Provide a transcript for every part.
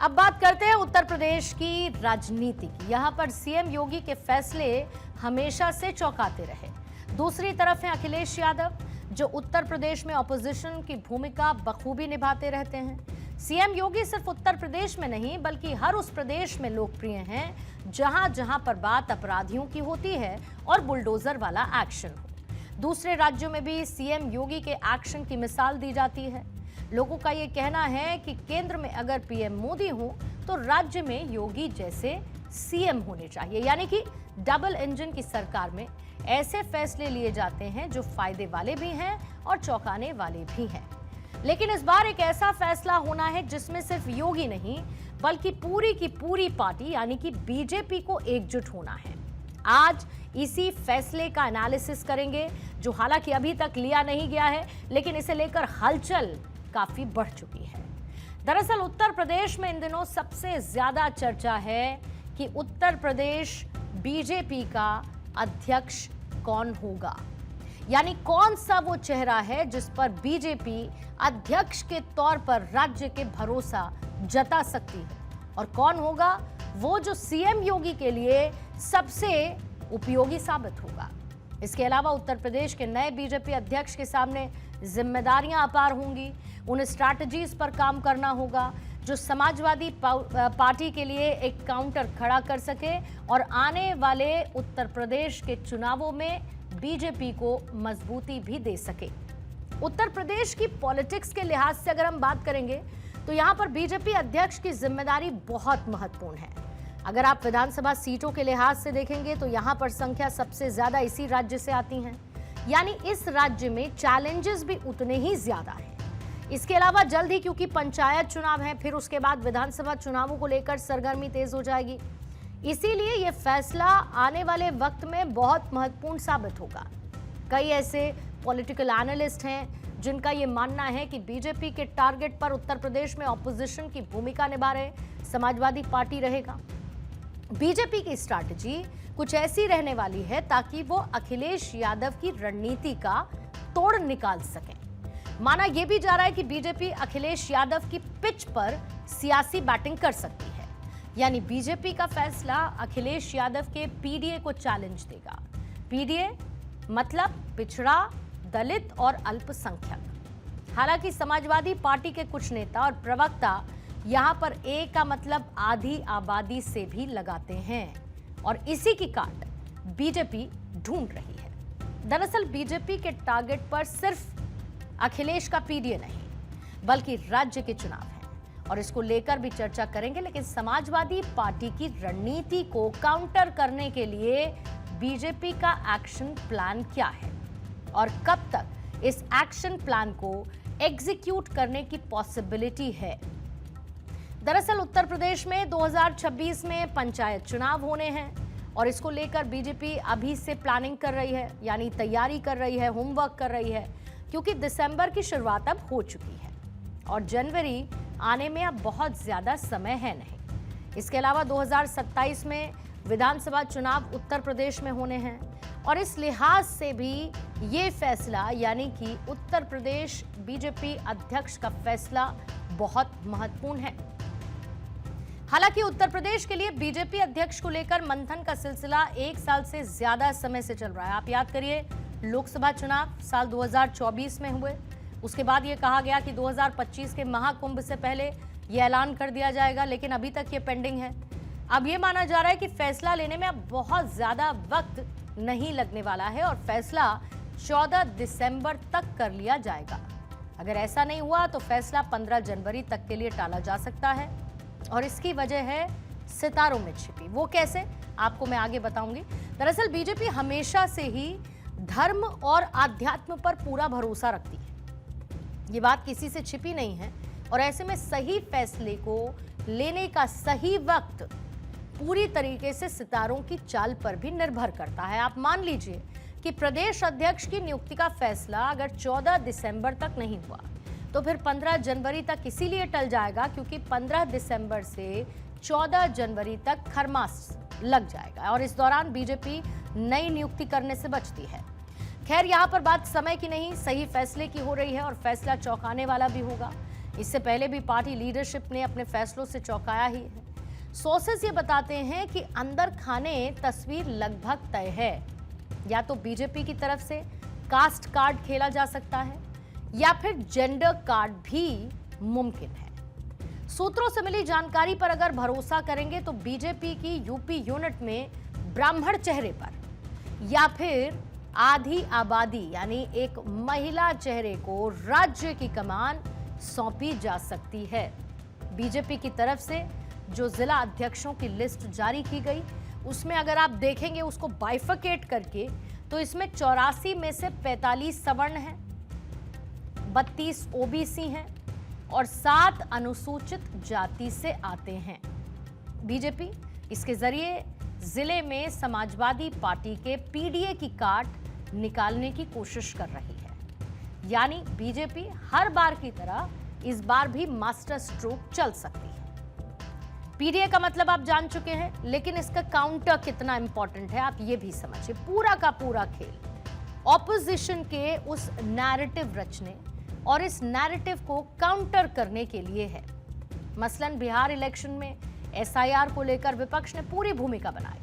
अब बात करते हैं उत्तर प्रदेश की राजनीति की। यहाँ पर सीएम योगी के फैसले हमेशा से चौंकाते रहे। दूसरी तरफ है अखिलेश यादव, जो उत्तर प्रदेश में ऑपोजिशन की भूमिका बखूबी निभाते रहते हैं। सीएम योगी सिर्फ उत्तर प्रदेश में नहीं बल्कि हर उस प्रदेश में लोकप्रिय हैं जहां जहां पर बात अपराधियों की होती है और बुलडोजर वाला एक्शन हो। दूसरे राज्यों में भी सीएम योगी के एक्शन की मिसाल दी जाती है। लोगों का ये कहना है कि केंद्र में अगर पीएम मोदी हो तो राज्य में योगी जैसे सीएम होने चाहिए, यानी कि डबल इंजन की सरकार में ऐसे फैसले लिए जाते हैं जो फायदे वाले भी हैं और चौंकाने वाले भी हैं। लेकिन इस बार एक ऐसा फैसला होना है जिसमें सिर्फ योगी नहीं बल्कि पूरी की पूरी पार्टी यानी कि बीजेपी को एकजुट होना है। आज इसी फैसले का एनालिसिस करेंगे, जो हालांकि अभी तक लिया नहीं गया है, लेकिन इसे लेकर हलचल काफी बढ़ चुकी है। दरअसल उत्तर प्रदेश में इन दिनों सबसे ज्यादा चर्चा है कि उत्तर प्रदेश बीजेपी का अध्यक्ष कौन होगा, यानी कौन सा वो चेहरा है जिस पर बीजेपी अध्यक्ष के तौर पर राज्य के भरोसा जता सकती है, और कौन होगा वो जो सीएम योगी के लिए सबसे उपयोगी साबित होगा। इसके अलावा उत्तर प्रदेश के नए बीजेपी अध्यक्ष के सामने जिम्मेदारियां अपार होंगी। उन्हें स्ट्रैटेजीज पर काम करना होगा जो समाजवादी पार्टी के लिए एक काउंटर खड़ा कर सके और आने वाले उत्तर प्रदेश के चुनावों में बीजेपी को मजबूती भी दे सके। उत्तर प्रदेश की पॉलिटिक्स के लिहाज से अगर हम बात करेंगे तो यहां पर बीजेपी अध्यक्ष की जिम्मेदारी बहुत महत्वपूर्ण है। अगर आप विधानसभा सीटों के लिहाज से देखेंगे तो यहां पर संख्या सबसे ज्यादा इसी राज्य से आती है, यानी इस राज्य में चैलेंजेस भी उतने ही ज्यादा हैं। इसके अलावा जल्द ही क्योंकि पंचायत चुनाव है, फिर उसके बाद विधानसभा चुनावों को लेकर सरगर्मी तेज हो जाएगी, इसीलिए यह फैसला आने वाले वक्त में बहुत महत्वपूर्ण साबित होगा। कई ऐसे पॉलिटिकल एनालिस्ट हैं जिनका यह मानना है कि बीजेपी के टारगेट पर उत्तर प्रदेश में ऑपोजिशन की भूमिका निभा रहे समाजवादी पार्टी रहेगा। बीजेपी की स्ट्रैटेजी कुछ ऐसी रहने वाली है ताकि वो अखिलेश यादव की रणनीति का तोड़ निकाल सकें। माना यह भी जा रहा है कि बीजेपी अखिलेश यादव की पिच पर सियासी बैटिंग कर सकती है, यानी बीजेपी का फैसला अखिलेश यादव के पीडीए को चैलेंज देगा। पीडीए मतलब पिछड़ा, दलित और अल्पसंख्यक। हालांकि समाजवादी पार्टी के कुछ नेता और प्रवक्ता यहां पर ए का मतलब आधी आबादी से भी लगाते हैं और इसी की काट बीजेपी ढूंढ रही है। दरअसल बीजेपी के टारगेट पर सिर्फ अखिलेश का पीडीए नहीं बल्कि राज्य के चुनाव हैं और इसको लेकर भी चर्चा करेंगे। लेकिन समाजवादी पार्टी की रणनीति को काउंटर करने के लिए बीजेपी का एक्शन प्लान क्या है और कब तक इस एक्शन प्लान को एग्जीक्यूट करने की पॉसिबिलिटी है। दरअसल उत्तर प्रदेश में 2026 में पंचायत चुनाव होने हैं और इसको लेकर बीजेपी अभी से प्लानिंग कर रही है, यानी तैयारी कर रही है, होमवर्क कर रही है, क्योंकि दिसंबर की शुरुआत अब हो चुकी है और जनवरी आने में अब बहुत ज्यादा समय है नहीं। इसके अलावा 2027 में विधानसभा चुनाव उत्तर प्रदेश में होने हैं और इस लिहाज से भी ये फैसला यानी कि उत्तर प्रदेश बीजेपी अध्यक्ष का फैसला बहुत महत्वपूर्ण है। हालांकि उत्तर प्रदेश के लिए बीजेपी अध्यक्ष को लेकर मंथन का सिलसिला 1 साल से ज्यादा समय से चल रहा है। आप याद करिए, लोकसभा चुनाव साल 2024 में हुए, उसके बाद ये कहा गया कि 2025 के महाकुंभ से पहले ये ऐलान कर दिया जाएगा, लेकिन अभी तक ये पेंडिंग है। अब ये माना जा रहा है कि फैसला लेने में अब बहुत ज्यादा वक्त नहीं लगने वाला है और फैसला 14 दिसंबर तक कर लिया जाएगा। अगर ऐसा नहीं हुआ तो फैसला 15 जनवरी तक के लिए टाला जा सकता है और इसकी वजह है सितारों में छिपी। वो कैसे, आपको मैं आगे बताऊंगी। दरअसल बीजेपी हमेशा से ही धर्म और आध्यात्म पर पूरा भरोसा रखती है, ये बात किसी से छिपी नहीं है और ऐसे में सही फैसले को लेने का सही वक्त पूरी तरीके से सितारों की चाल पर भी निर्भर करता है। आप मान लीजिए कि प्रदेश अध्यक्ष की नियुक्ति का फैसला अगर 14 दिसंबर तक नहीं हुआ तो फिर 15 जनवरी तक इसीलिए टल जाएगा क्योंकि 15 दिसंबर से 14 जनवरी तक खरमास लग जाएगा और इस दौरान बीजेपी नई नियुक्ति करने से बचती है। खैर, यहाँ पर बात समय की नहीं, सही फैसले की हो रही है और फैसला चौंकाने वाला भी होगा। इससे पहले भी पार्टी लीडरशिप ने अपने फैसलों से चौंकाया ही है। सोर्सेस ये बताते हैं कि अंदर खाने तस्वीर लगभग तय है। या तो बीजेपी की तरफ से कास्ट कार्ड खेला जा सकता है या फिर जेंडर कार्ड भी मुमकिन है। सूत्रों से मिली जानकारी पर अगर भरोसा करेंगे तो बीजेपी की यूपी यूनिट में ब्राह्मण चेहरे पर या फिर आधी आबादी यानी एक महिला चेहरे को राज्य की कमान सौंपी जा सकती है। बीजेपी की तरफ से जो जिला अध्यक्षों की लिस्ट जारी की गई उसमें अगर आप देखेंगे उसको बाइफिकेट करके तो इसमें 84 में से 45 सवर्ण हैं, 32 ओबीसी हैं और 7 अनुसूचित जाति से आते हैं। बीजेपी इसके जरिए जिले में समाजवादी पार्टी के पीडीए की काट निकालने की कोशिश कर रही है। यानी बीजेपी हर बार की तरह इस बार भी मास्टर स्ट्रोक चल सकती है। पीडीए का मतलब आप जान चुके हैं, लेकिन इसका काउंटर कितना इंपॉर्टेंट है आप ये भी समझिए। पूरा का पूरा खेल ऑपोजिशन के उस नैरेटिव रचने और इस नैरेटिव को काउंटर करने के लिए है। मसलन बिहार इलेक्शन में एसआईआर को लेकर विपक्ष ने पूरी भूमिका बनाई,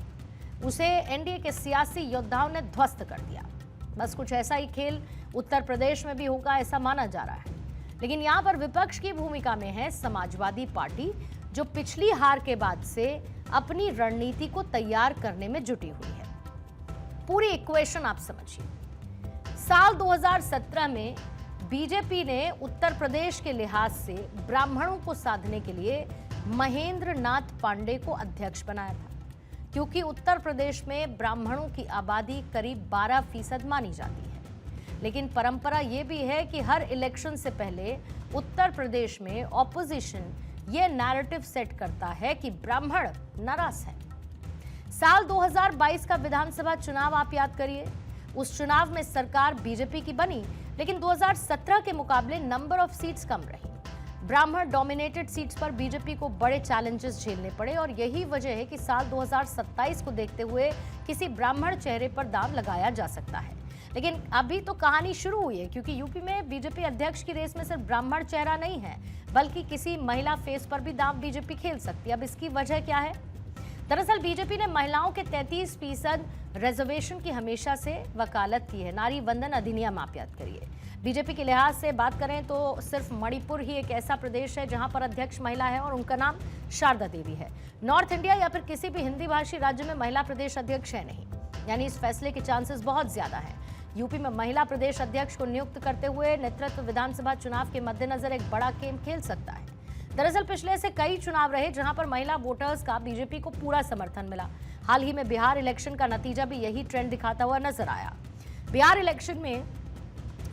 उसे एनडीए के सियासी योद्धाओं ने ध्वस्त कर दिया। बस कुछ ऐसा ही खेल उत्तर प्रदेश में भी होगा ऐसा माना जा रहा है। लेकिन यहां पर विपक्ष की भूमिका में है समाजवादी पार्टी, जो पिछली हार के बाद से अपनी रणनीति को तैयार करने में जुटी हुई है। पूरी इक्वेशन आप समझिए। साल 2017 में बीजेपी ने उत्तर प्रदेश के लिहाज से ब्राह्मणों को साधने के लिए महेंद्र नाथ पांडे को अध्यक्ष बनाया था, क्योंकि उत्तर प्रदेश में ब्राह्मणों की आबादी करीब 12% मानी जाती है। लेकिन परंपरा यह भी है कि हर इलेक्शन से पहले उत्तर प्रदेश में ऑपोजिशन ये नैरेटिव सेट करता है कि ब्राह्मण नाराज है। साल 2022 का विधानसभा चुनाव आप याद करिए, उस चुनाव में सरकार बीजेपी की बनी, लेकिन 2017 के मुकाबले नंबर ऑफ सीट्स कम रही। ब्राह्मण डोमिनेटेड सीट्स पर बीजेपी को बड़े चैलेंजेस झेलने पड़े और यही वजह है कि साल 2027 को देखते हुए किसी ब्राह्मण चेहरे पर दांव लगाया जा सकता है। लेकिन अभी तो कहानी शुरू हुई है, क्योंकि यूपी में बीजेपी अध्यक्ष की रेस में सिर्फ ब्राह्मण चेहरा नहीं है, बल्कि किसी महिला फेस पर भी दांव बीजेपी खेल सकती है। अब इसकी वजह क्या है? दरअसल बीजेपी ने महिलाओं के 33% रिजर्वेशन की हमेशा से वकालत की है। नारी वंदन अधिनियम आप याद करिए। बीजेपी के लिहाज से बात करें तो सिर्फ मणिपुर ही एक ऐसा प्रदेश है जहां पर अध्यक्ष महिला है और उनका नाम शारदा देवी है। नॉर्थ इंडिया या फिर किसी भी हिंदी भाषी राज्य में महिला प्रदेश अध्यक्ष है नहीं, यानी इस फैसले के चांसेस बहुत ज्यादा है। यूपी में महिला प्रदेश अध्यक्ष को नियुक्त करते हुए नेतृत्व विधानसभा चुनाव के मद्देनजर एक बड़ा गेम खेल सकता है। दरअसल पिछले से कई चुनाव रहे जहां पर महिला वोटर्स का बीजेपी को पूरा समर्थन मिला। हाल ही में बिहार इलेक्शन का नतीजा भी यही ट्रेंड दिखाता हुआ नजर आया। बिहार इलेक्शन में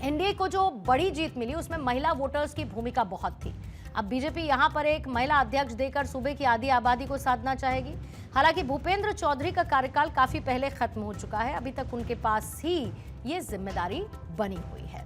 एनडीए को जो बड़ी जीत मिली उसमें महिला वोटर्स की भूमिका बहुत थी। अब बीजेपी यहां पर एक महिला अध्यक्ष देकर सूबे की आधी आबादी को साधना चाहेगी। हालांकि भूपेंद्र चौधरी का कार्यकाल काफी पहले खत्म हो चुका है, अभी तक उनके पास ही ये जिम्मेदारी बनी हुई है।